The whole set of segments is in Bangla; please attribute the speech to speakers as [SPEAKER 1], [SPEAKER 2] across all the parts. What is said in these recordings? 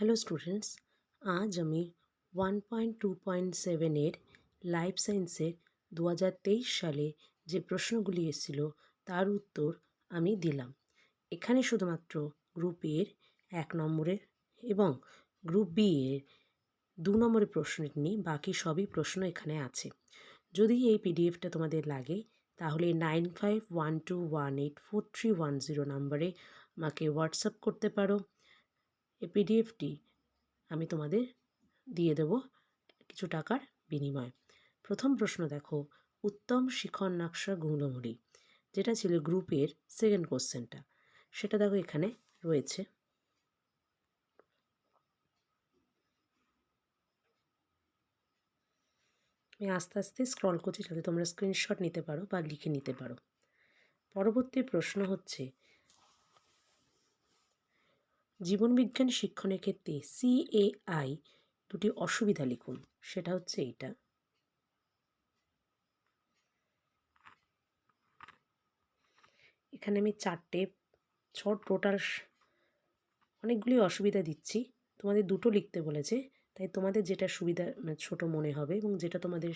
[SPEAKER 1] হ্যালো স্টুডেন্টস, আজ আমি 1.2.7 এর লাইফ সায়েন্সের 2023 সালে যে প্রশ্নগুলি এসেছিল তার উত্তর আমি দিলাম। এখানে শুধুমাত্র গ্রুপ এর 1 নম্বরের এবং গ্রুপ বি এর 2 নম্বরের প্রশ্নটি নিয়ে বাকি সবই প্রশ্ন এখানে আছে। যদি এই পিডিএফটা তোমাদের লাগে তাহলে 9512184310 নম্বরে আমাকে হোয়াটসঅ্যাপ করতে পারো। এই পিডিএফটি আমি তোমাদের দিয়ে দেব কিছু টাকার বিনিময়ে। প্রথম প্রশ্ন দেখো, উত্তম শিখন নকশা গুণগুলি, যেটা ছিল গ্রুপের সেকেন্ড কোশ্চেনটা, সেটা দেখো এখানে রয়েছে। আমি আস্তে আস্তে স্ক্রল করছি যাতে তোমরা স্ক্রিনশট নিতে পারো বা লিখে নিতে পারো। পরবর্তী প্রশ্ন হচ্ছে, জীবনবিজ্ঞান শিক্ষণের ক্ষেত্রে CAI দুটি অসুবিধা লিখুন। সেটা হচ্ছে এইটা। এখানে আমি 4টে টোটাল অনেকগুলি অসুবিধা দিচ্ছি, তোমাদের 2টো লিখতে বলেছে, তাই তোমাদের যেটা সুবিধা ছোট মনে হবে এবং যেটা তোমাদের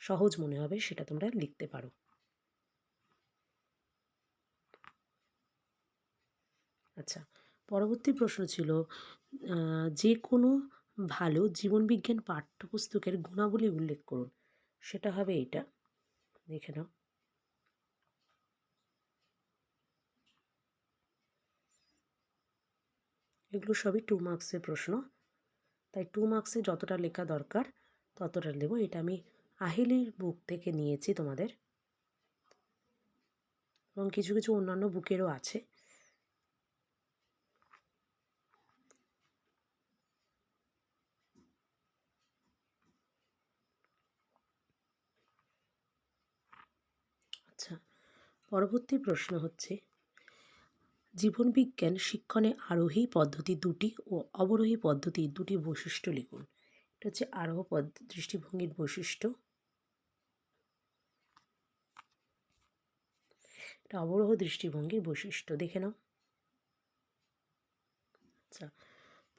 [SPEAKER 1] সহজ মনে হবে সেটা তোমরা লিখতে পারো। আচ্ছা, পরবর্তী প্রশ্ন ছিল, যে কোনো ভালো জীবনবিজ্ঞান পাঠ্যপুস্তকের গুণাবলী উল্লেখ করুন। সেটা হবে এটা, দেখে নাও। এগুলো সবই 2 মার্কসের প্রশ্ন, তাই 2 মার্কসে যতটা লেখা দরকার ততটা নেব। এটা আমি আহিলির বুক থেকে নিয়েছি তোমাদের, এবং কিছু কিছু অন্যান্য বুকেরও আছে। আচ্ছা, পরবর্তী প্রশ্ন হচ্ছে, জীবনবিজ্ঞান শিক্ষণে আরোহী পদ্ধতি দুটি ও অবরোহী পদ্ধতির দুটি বৈশিষ্ট্য লিখুন। এটা হচ্ছে আরোহ দৃষ্টিভঙ্গির বৈশিষ্ট্য, এটা অবরোহ দৃষ্টিভঙ্গির বৈশিষ্ট্য, দেখে নাও। আচ্ছা,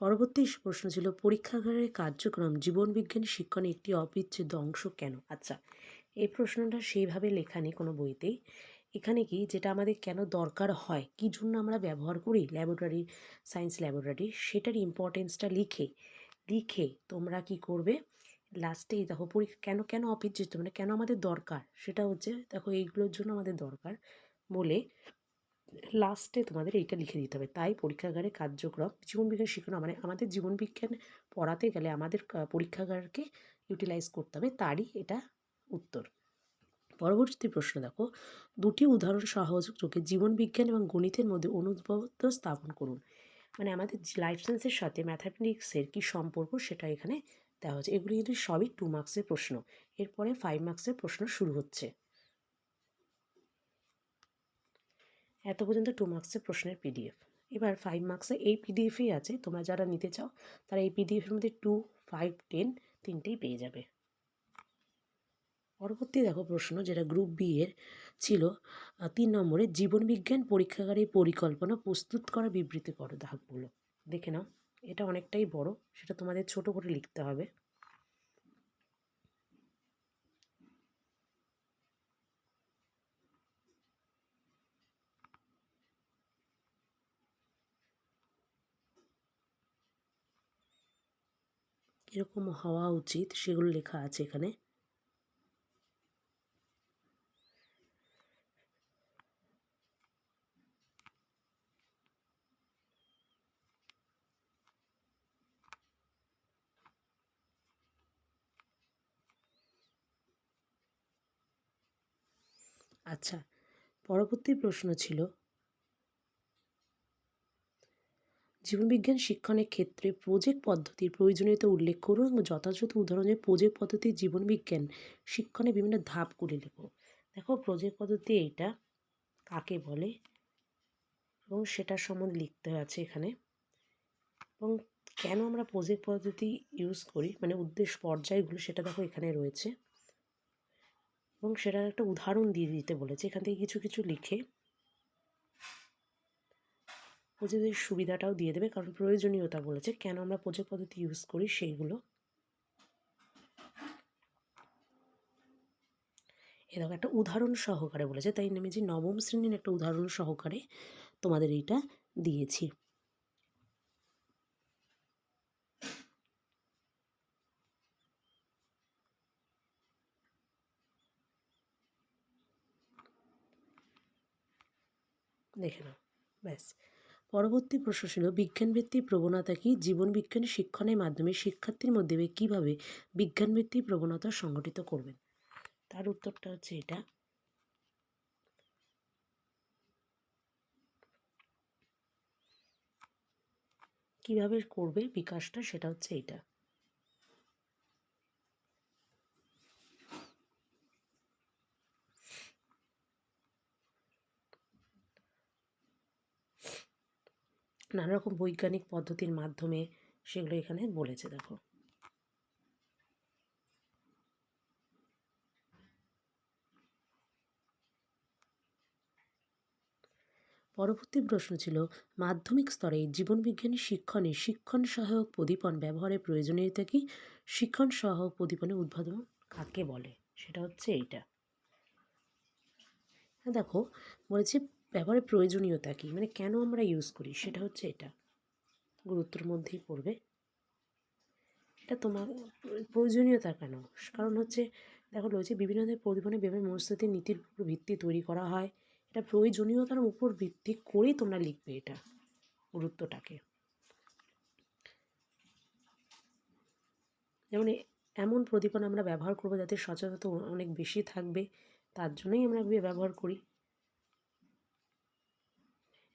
[SPEAKER 1] পরবর্তী প্রশ্ন ছিল, পরীক্ষাগারের কার্যক্রম জীবনবিজ্ঞান শিক্ষণে একটি অবিচ্ছেদ্য অংশ কেন? আচ্ছা, এই প্রশ্নটা সেইভাবে লেখা নেই কোনো বইতেই। এখানে কি যেটা আমাদের কেন দরকার হয়, কী জন্য আমরা ব্যবহার করি ল্যাবরেটরি, সায়েন্স ল্যাবরেটরি, সেটার ইম্পর্টেন্সটা লিখে তোমরা কি করবে, লাস্টেই দেখো কেন কেন অবিচ্ছেদ্য মানে কেন আমাদের দরকার, সেটা হচ্ছে দেখো এইগুলোর জন্য আমাদের দরকার বলে লাস্টে তোমাদের এইটা লিখে দিতে হবে। তাই পরীক্ষাগারে কার্যক্রম জীবনবিজ্ঞান শিক্ষণ মানে আমাদের জীবনবিজ্ঞান পড়াতে গেলে আমাদের পরীক্ষাগারকে ইউটিলাইজ করতে হবে, তারই এটা উত্তর। পরবর্তী প্রশ্ন দেখো, দুটি উদাহরণ সহযোগে জীবনবিজ্ঞান এবং গণিতের মধ্যে অনুবন্ধ স্থাপন করুন। মানে আমাদের লাইফ সায়েন্সের সাথে ম্যাথামেটিক্সের কী সম্পর্ক সেটা এখানে দেওয়া হচ্ছে। এগুলি কিন্তু সবই 2 মার্কসের প্রশ্ন, এরপরে 5 মার্কসের প্রশ্ন শুরু হচ্ছে। এত পর্যন্ত 2 মার্কসের প্রশ্নের পিডিএফ। এবার 5 মার্কসে এই পিডিএফই আছে, তোমরা যারা নিতে চাও তারা এই পিডিএফের মধ্যে 2, 5, 10 তিনটেই পেয়ে যাবে। পরবর্তী দেখো প্রশ্ন, যেটা গ্রুপ বি এর ছিল 3 নম্বরে, জীবনবিজ্ঞান পরীক্ষাগারে পরিকল্পনা প্রস্তুত করা বিবৃতি করো ধাপগুলো। দেখে নাও, এটা অনেকটাই বড়, সেটা তোমাদের ছোট করে লিখতে হবে। এরকম হওয়া উচিত সেগুলো লেখা আছে এখানে। আচ্ছা, পরবর্তী প্রশ্ন ছিল, জীবনবিজ্ঞান শিক্ষণের ক্ষেত্রে প্রজেক্ট পদ্ধতির প্রয়োজনীয়তা উল্লেখ করুন এবং যথাযথ উদাহরণে প্রজেক্ট পদ্ধতির জীবনবিজ্ঞান শিক্ষণে বিভিন্ন ধাপগুলি লেখো। দেখো, প্রজেক্ট পদ্ধতি এইটা কাকে বলে এবং সেটার সম্বন্ধে লিখতে আছে এখানে, এবং কেন আমরা প্রজেক্ট পদ্ধতি ইউজ করি মানে উদ্দেশ্য পর্যায়গুলো সেটা দেখো এখানে রয়েছে, এবং সেটার একটা উদাহরণ দিয়ে দিতে বলেছে। এখান থেকে কিছু কিছু লিখে প্রজেক্টের সুবিধাটাও দিয়ে দেবে, কারণ প্রয়োজনীয়তা বলেছে কেন আমরা প্রজেক্ট পদ্ধতি ইউজ করি সেইগুলো। এরকম একটা উদাহরণ সহকারে বলেছে, তাই আমি যে নবম শ্রেণীর একটা উদাহরণ সহকারে তোমাদের এইটা দিয়েছি। দেখে নাও, ব্যাস। পরবর্তী প্রশ্ন ছিল বিজ্ঞানভিত্তিক প্রবণতা কি? জীবনবিজ্ঞান শিক্ষণের মাধ্যমে শিক্ষার্থীর মধ্যে কীভাবে বিজ্ঞানভিত্তিক প্রবণতা সংগঠিত করবেন? তার উত্তরটা হচ্ছে এটা। কিভাবে করবে বিকাশটা, সেটা হচ্ছে এটা। নানা রকম বৈজ্ঞানিক পদ্ধতির মাধ্যমে সেগুলো এখানে বলেছে, দেখো। পরবর্তী প্রশ্ন ছিল মাধ্যমিক স্তরে জীবনবিজ্ঞানী শিক্ষণে শিক্ষণ সহায়ক প্রদীপন ব্যবহারের প্রয়োজনীয়তা কি? শিক্ষণ সহায়ক প্রদীপনের উদ্ভাবন কাকে বলে? সেটা হচ্ছে এইটা। হ্যাঁ, দেখো বলেছে ব্যবহারের প্রয়োজনীয়তা কি, মানে কেন আমরা ইউজ করি, সেটা হচ্ছে এটা। গুরুত্বের মধ্যেই পড়বে এটা। তোমার প্রয়োজনীয়তা কেন? কারণ হচ্ছে দেখো রয়েছে বিভিন্ন ধরনের প্রদীপনের বিভিন্ন মনস্তাত্ত্বিক নীতির উপর ভিত্তি তৈরি করা হয়। এটা প্রয়োজনীয়তার উপর ভিত্তি করেই তোমরা লিখবে এটা গুরুত্বটাকে। যেমন এমন প্রদীপন আমরা ব্যবহার করবো যাতে সচেতনতা অনেক বেশি থাকবে, তার জন্যই আমরা ব্যবহার করি।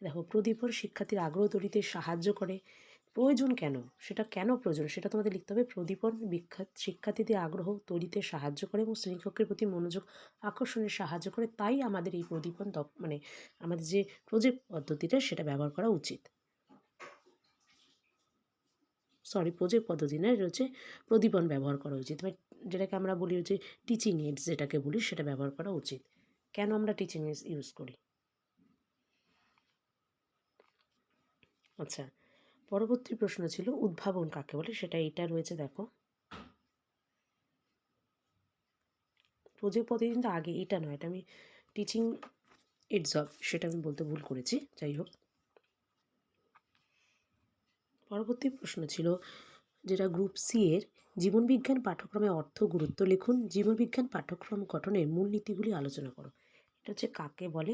[SPEAKER 1] দেখো প্রদীপন শিক্ষার্থীর আগ্রহ তৈরিতে সাহায্য করে। প্রয়োজন কেন, সেটা কেন প্রয়োজন সেটা তোমাদের লিখতে হবে। প্রদীপন শিক্ষার্থীদের আগ্রহ তৈরিতে সাহায্য করে এবং শ্রেণীকক্ষের প্রতি মনোযোগ আকর্ষণে সাহায্য করে, তাই আমাদের এই প্রদীপন মানে আমাদের যে প্রজেক্ট পদ্ধতিটা সেটা ব্যবহার করা উচিত। প্রজেক্ট পদ্ধতি না, এটা হচ্ছে প্রদীপন ব্যবহার করা উচিত, মানে যেটাকে আমরা বলি হচ্ছে টিচিং এইডস, যেটাকে বলি সেটা ব্যবহার করা উচিত। কেন আমরা টিচিং এইডস ইউজ করি? আচ্ছা, পরবর্তী প্রশ্ন ছিল উদ্ভাবন কাকে বলে, সেটা এটা রয়েছে, দেখো। প্রজেক্ট পদ্ধতি কিন্তু আগে, এটা নয়, এটা আমি টিচিং এইডস অফ, সেটা আমি বলতে ভুল করেছি, যাই হোক। পরবর্তী প্রশ্ন ছিল যেটা গ্রুপ সি এর, জীবনবিজ্ঞান পাঠ্যক্রমে অর্থ গুরুত্ব লিখুন। জীবনবিজ্ঞান পাঠ্যক্রম গঠনের মূলনীতিগুলি আলোচনা করো। এটা হচ্ছে কাকে বলে?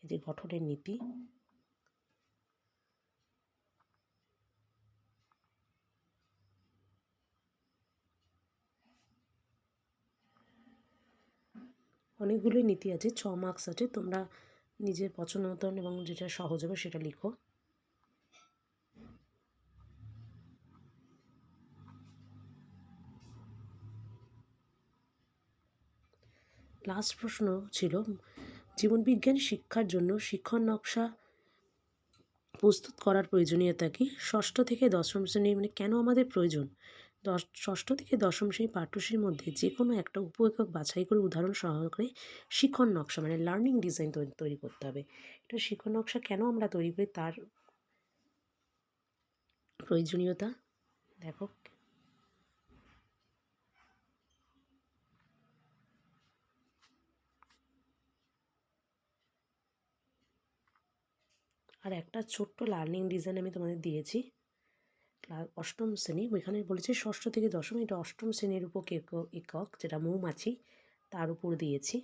[SPEAKER 1] এই যে গঠনের নীতি, অনেকগুলো নীতি আছে, 6 মার্কস আছে, তোমরা নিজের পছন্দ মতন এবং যেটা সহজ হবে সেটা লিখো। লাস্ট প্রশ্ন ছিল জীবনবিজ্ঞান শিক্ষার জন্য শিক্ষণ নকশা প্রস্তুত করার প্রয়োজনীয়তা কি? ষষ্ঠ থেকে দশম শ্রেণী, মানে কেন আমাদের প্রয়োজন? ষষ্ঠ থেকে দশম শ্রেণী পাঠ্যসূচির মধ্যে যে কোনো একটা উপ একক বাছাই করে উদাহরণ সহকারে শিক্ষণ নকশা মানে লার্নিং ডিজাইন তৈরি করতে হবে। এটা শিক্ষণ নকশা কেন আমরা তৈরি করি তার প্রয়োজনীয়তা, দেখো। আর একটা ছোট্ট লার্নিং ডিজাইন আমি তোমাদের দিয়েছি অষ্টম শ্রেণী, ওইখানে বলেছে ষষ্ঠ থেকে দশম, এটা অষ্টম শ্রেণীর উপর একক যেটা মৌমাছি, তার উপর দিয়েছি।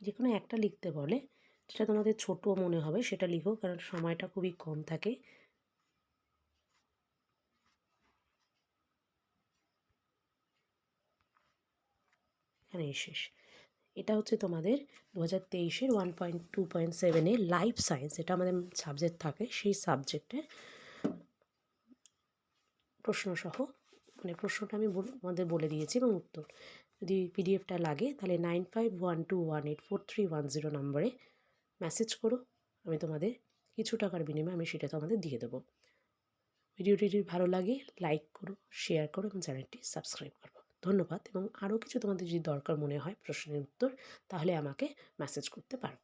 [SPEAKER 1] যে কোনো একটা লিখতে বলে, যেটা তোমাদের ছোট মনে হবে সেটা লিখো, কারণ সময়টা খুবই কম থাকে। এখানেই শেষ। এটা হচ্ছে তোমাদের 2023-এর 1.2.7-এ লাইফ সায়েন্স, এটা আমাদের সাবজেক্ট থাকে, সেই সাবজেক্টের প্রশ্নসহ, মানে প্রশ্নটা আমি তোমাদের বলে দিয়েছি এবং উত্তর। যদি পিডিএফটা লাগে তাহলে 9512184310 নম্বরে মেসেজ করো, আমি তোমাদের কিছু টাকার বিনিময়ে আমি সেটা তোমাদের দিয়ে দেবো। ভিডিওটি যদি ভালো লাগে লাইক করো, শেয়ার করো এবং চ্যানেলটি সাবস্ক্রাইব করো। ধন্যবাদ। এবং আরও কিছু তোমাদের যদি দরকার মনে হয় প্রশ্নের উত্তর, তাহলে আমাকে মেসেজ করতে পারো।